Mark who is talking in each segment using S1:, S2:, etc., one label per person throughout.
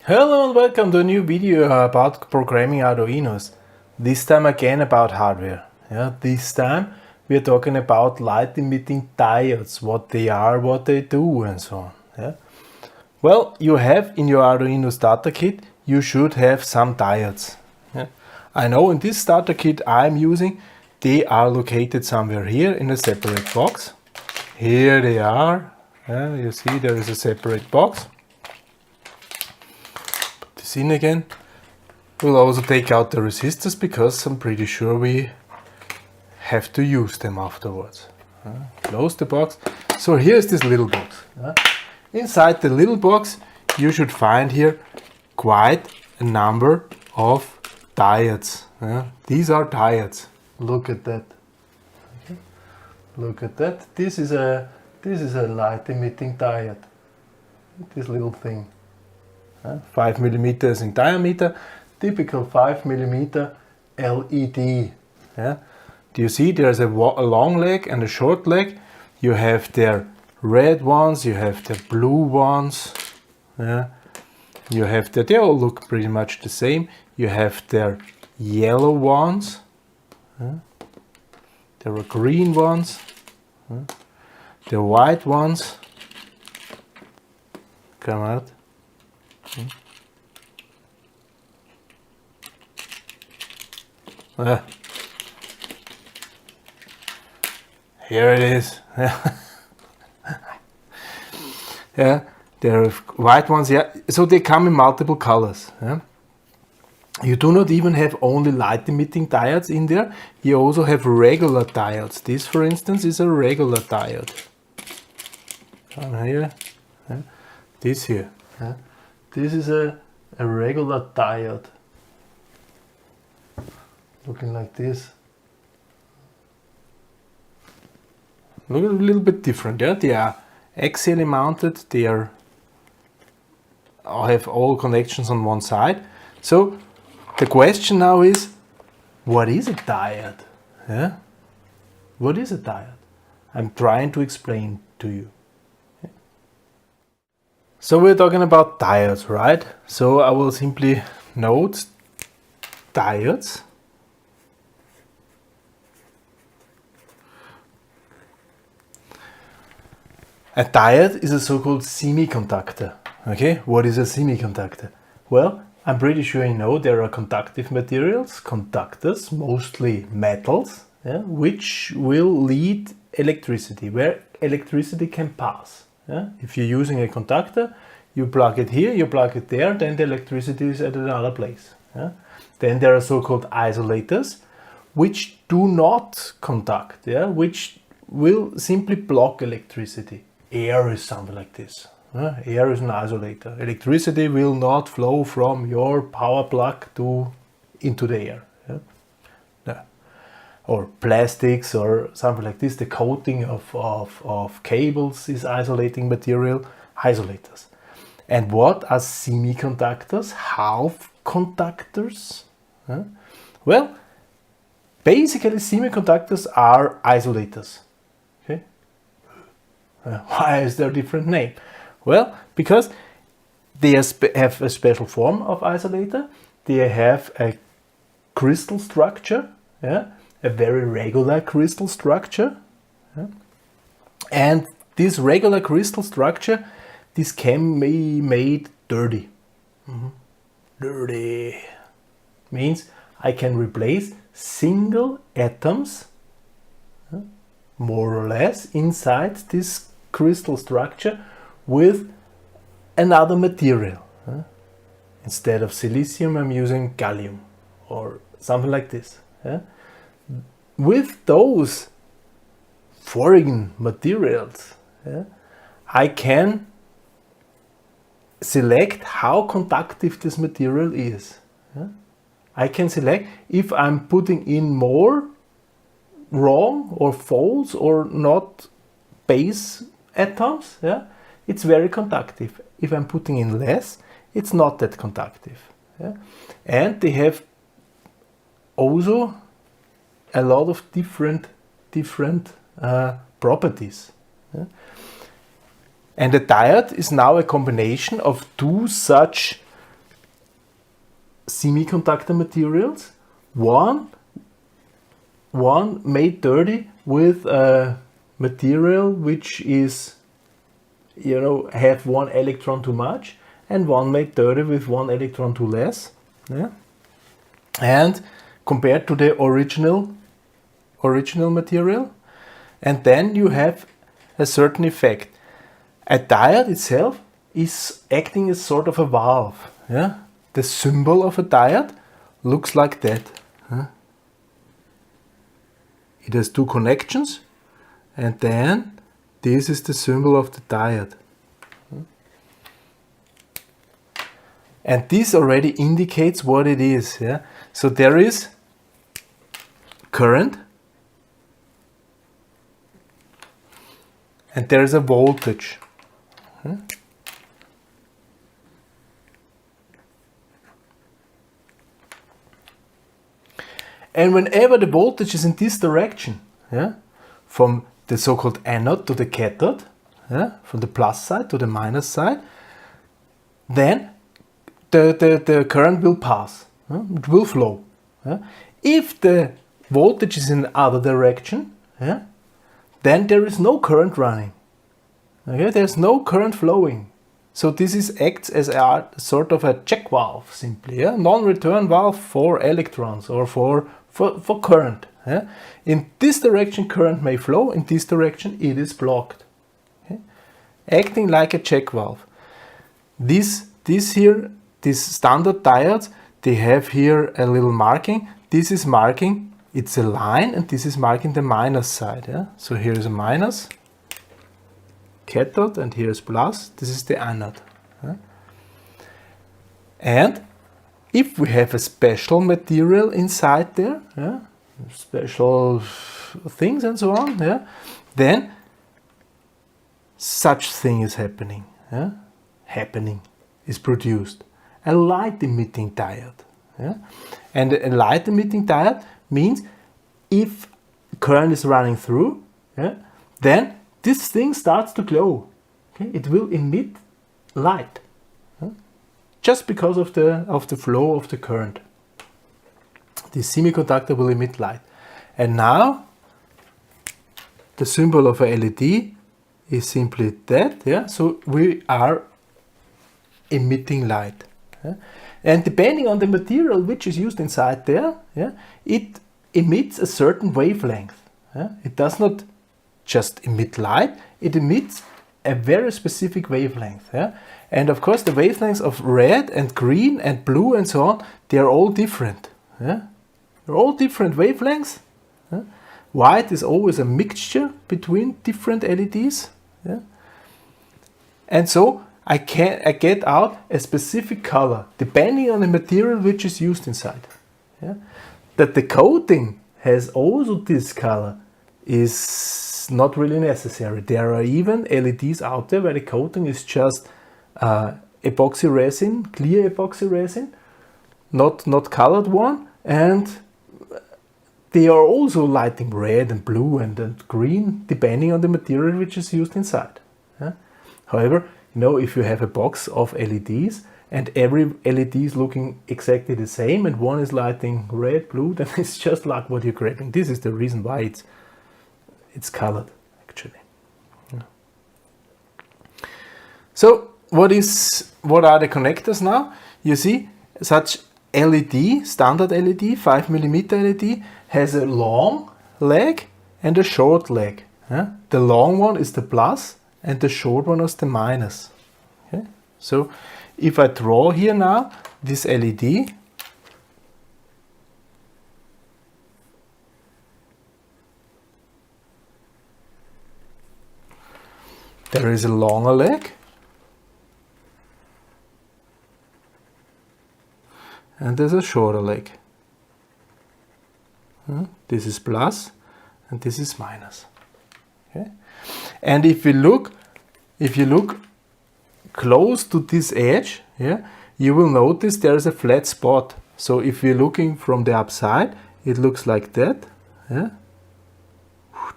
S1: Hello and welcome to a new video about programming Arduinos. This time again about hardware. This time we are talking about light emitting diodes, what they are, what they do and so on. Well, you have in your Arduino starter kit, you should have some diodes. I know in this starter kit I'm using, they are located somewhere here in a separate box. Here they are. You see there is a separate box. In again. We'll also take out the resistors because I'm pretty sure we have to use them afterwards. Close the box. So here's this little box. Inside the little box you should find here quite a number of diodes. These are diodes. Look at that. Okay. Look at that. This is a light emitting diode. This little thing. 5 millimeters in diameter, typical 5 millimeter LED. Do you see there's a long leg and a short leg? You have their red ones, you have the blue ones. You have they all look pretty much the same. You have their yellow ones. There are green ones. The white ones. Come out. Here it is. There are white ones. So they come in multiple colors. You do not even have only light emitting diodes in there. You also have regular diodes. This, for instance, is a regular diode. Come here. This here. This is a regular diode, looking like this. Look a little bit different. They are axially mounted. They have all connections on one side. So the question now is, what is a diode? What is a diode? I'm trying to explain to you. So we're talking about diodes, right? So I will simply note diodes. A diode is a so-called semiconductor. Okay, what is a semiconductor? Well, I'm pretty sure you know there are conductive materials, conductors, mostly metals, which will lead electricity, where electricity can pass. If you're using a conductor, you plug it here, you plug it there, then the electricity is at another place. Then there are so-called isolators, which do not conduct, which will simply block electricity. Air is something like this. Air is an isolator. Electricity will not flow from your power plug into the air. Or plastics or something like this. The coating of cables is isolating material, isolators. And what are semiconductors? Half conductors? Well, basically semiconductors are isolators. Okay? Why is there a different name? Well, because they have a special form of isolator. They have a crystal structure. A very regular crystal structure. And this regular crystal structure, this can be made dirty. Dirty means I can replace single atoms, more or less, inside this crystal structure with another material. Instead of silicium, I'm using gallium or something like this. With those foreign materials, I can select how conductive this material is. I can select if I'm putting in more wrong or false or not base atoms, it's very conductive. If I'm putting in less, it's not that conductive. And they have also a lot of different properties. And a diode is now a combination of two such semiconductor materials, one made dirty with a material which is, have one electron too much, and one made dirty with one electron too less. Yeah? And compared to the original material, and then you have a certain effect. A diode itself is acting as sort of a valve. Yeah? The symbol of a diode looks like that. Huh? It has two connections, and then this is the symbol of the diode. And this already indicates what it is. Yeah? So there is current, and there is a voltage. And whenever the voltage is in this direction, yeah, from the so-called anode to the cathode, yeah, from the plus side to the minus side, then the current will pass, it will flow. Yeah. If the voltage is in the other direction, yeah, then there is no current running. Okay, there's no current flowing. So this acts as a sort of a check valve, simply, yeah? Non-return valve for electrons or for current. Yeah? In this direction current may flow, in this direction it is blocked. Okay? Acting like a check valve. These standard diodes, they have here a little marking. This is marking, it's a line, and this is marking the minus side. Yeah? So here is a minus cathode, and here is plus. This is the anode. Yeah? And if we have a special material inside there, yeah, special things and so on, yeah, then such thing is happening. Yeah? Happening is produced. A light emitting diode. Yeah? And a light emitting diode means if current is running through, yeah, then this thing starts to glow. Okay? It will emit light, just because of the flow of the current. This semiconductor will emit light. And now the symbol of a LED is simply that. Yeah? So we are emitting light. Yeah? And depending on the material which is used inside there, yeah, it emits a certain wavelength. Yeah? It does not just emit light, it emits a very specific wavelength. Yeah? And of course the wavelengths of red and green and blue and so on, they are all different. Yeah? They're all different wavelengths. Yeah? White is always a mixture between different LEDs. Yeah? And so I get out a specific color depending on the material which is used inside. Yeah? That the coating has also this color is not really necessary. There are even LEDs out there where the coating is just epoxy resin, clear epoxy resin, not colored one, and they are also lighting red and blue and green depending on the material which is used inside. Yeah? However, if you have a box of LEDs and every LED is looking exactly the same and one is lighting red, blue, then it's just like what you're grabbing. This is the reason why it's colored, actually. Yeah. So what are the connectors now? You see, such LED, standard LED, 5mm LED, has a long leg and a short leg. Yeah? The long one is the plus and the short one is the minus. Okay? So if I draw here now this LED, there is a longer leg and there's a shorter leg. This is plus and this is minus. Okay? And if you look close to this edge, yeah, you will notice there is a flat spot. So if you're looking from the upside, it looks like that. Yeah?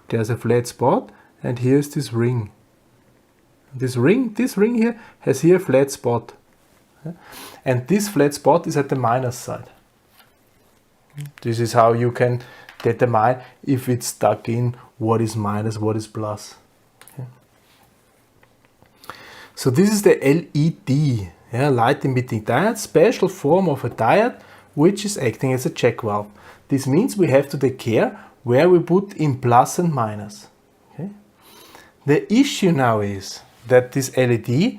S1: There's a flat spot, and here's this ring. This ring here has here a flat spot. And this flat spot is at the minus side. This is how you can determine if it's stuck in what is minus, what is plus. Okay. So this is the LED, light emitting diode, special form of a diode which is acting as a check valve. This means we have to take care where we put in plus and minus. Okay. The issue now is that this LED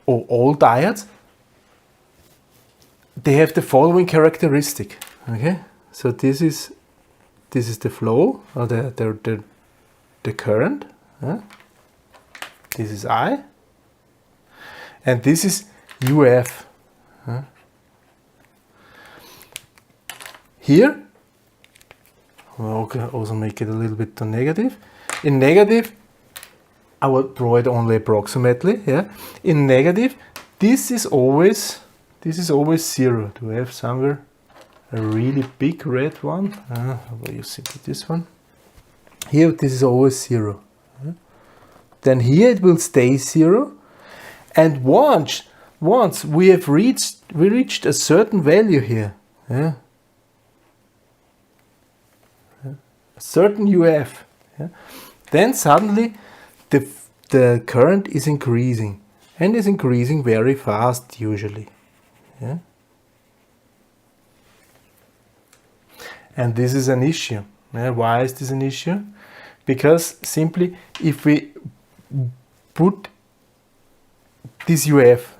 S1: or all diodes, they have the following characteristic. Okay, so this is the flow or the current. This is I, and this is UF. Here, we'll also make it a little bit to negative. In negative, I will draw it only approximately. In negative, this is always 0. Do we have somewhere a really big red one? Well, you see this one. Here, this is always 0. Then here it will stay 0. And once we have reached a certain value here, a certain UF, then suddenly the current is increasing, and is increasing very fast usually. And this is an issue. Why is this an issue? Because simply if we put this UF,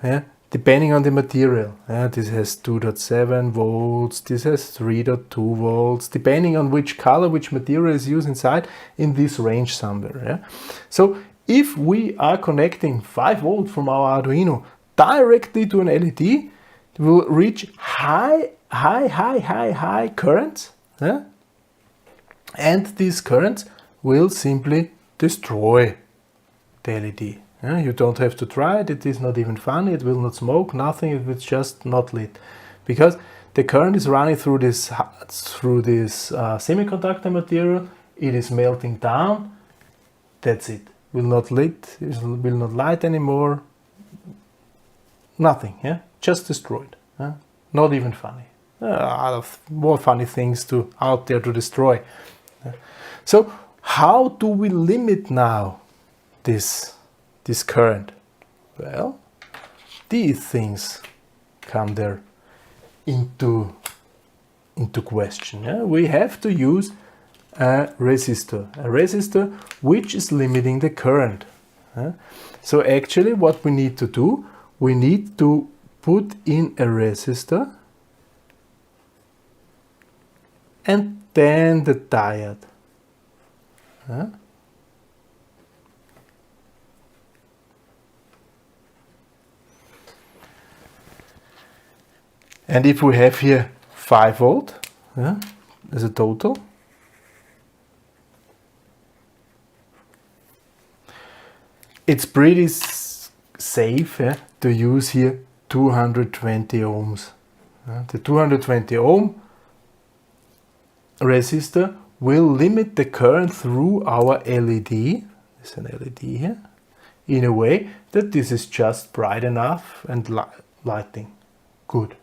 S1: depending on the material, this has 2.7 volts, this has 3.2 volts, depending on which color, which material is used inside, in this range somewhere. So if we are connecting 5 volts from our Arduino directly to an LED, it will reach high currents, and these currents will simply destroy the LED. You don't have to try it, it is not even funny, it will not smoke, nothing, it will just not lit. Because the current is running through this semiconductor material, it is melting down, that's it. Will not lit, it will not light anymore, nothing, just destroyed. Not even funny. More funny things out there to destroy. So how do we limit now this current? Well, these things come there into question. We have to use a resistor which is limiting the current. So actually what we need to do, we need to put in a resistor and then the diode. And if we have here 5 volt as a total, it's pretty safe to use here 220 ohms. The 220 ohm resistor will limit the current through our LED, there's an LED here, in a way that this is just bright enough and lighting good.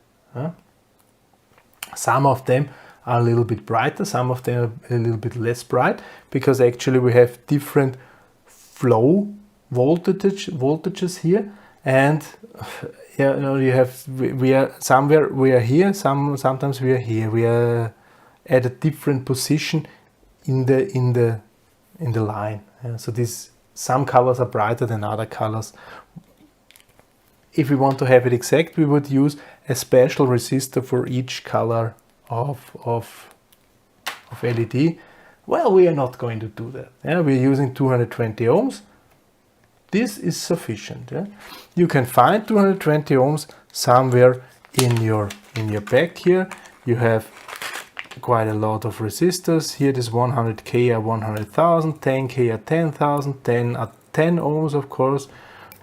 S1: Some of them are a little bit brighter, some of them are a little bit less bright, because actually we have different flow voltages here, and you have we are somewhere we are here, sometimes we are here, we are at a different position in the line. So some colors are brighter than other colors. If we want to have it exact, we would use a special resistor for each color of LED. Well, we are not going to do that. We're using 220 ohms. This is sufficient. You can find 220 ohms somewhere in your pack here. You have quite a lot of resistors. Here this 100k are 100,000, 10k are 10,000, 10 are 10 ohms, of course.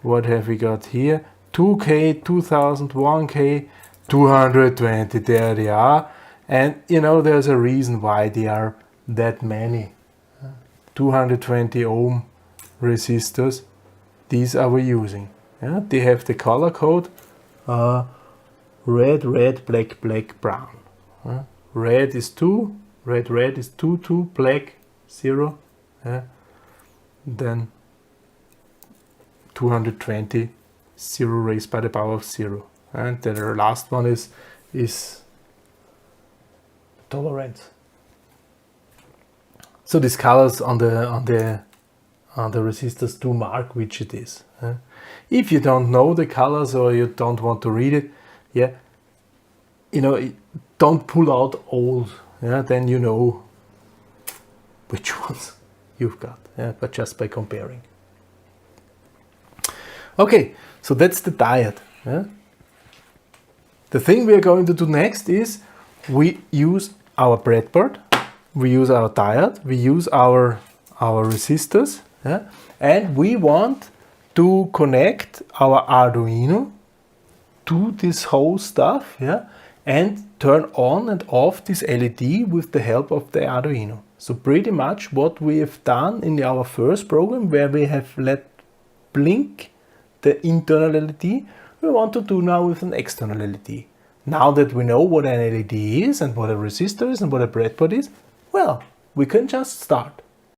S1: What have we got here? 2k, 2000, 1k, 220, there they are. And there's a reason why they are that many. 220 ohm resistors, these are we using. They have the color code red, red, black, black, brown. Red is 2, red, red is 2, 2, black, 0. Then 220, 0 raised by the power of 0. And then the last one is tolerance. So these colors on the resistors do mark which it is. If you don't know the colors or you don't want to read it, don't pull out all. Then you know which ones you've got. But just by comparing. Okay, so that's the diode. The thing we are going to do next is we use our breadboard, we use our diode, we use our resistors, and we want to connect our Arduino to this whole stuff, and turn on and off this LED with the help of the Arduino. So pretty much what we have done in our first program, where we have let blink the internal LED, we want to do now with an external LED. Now that we know what an LED is and what a resistor is and what a breadboard is, well, we can just start.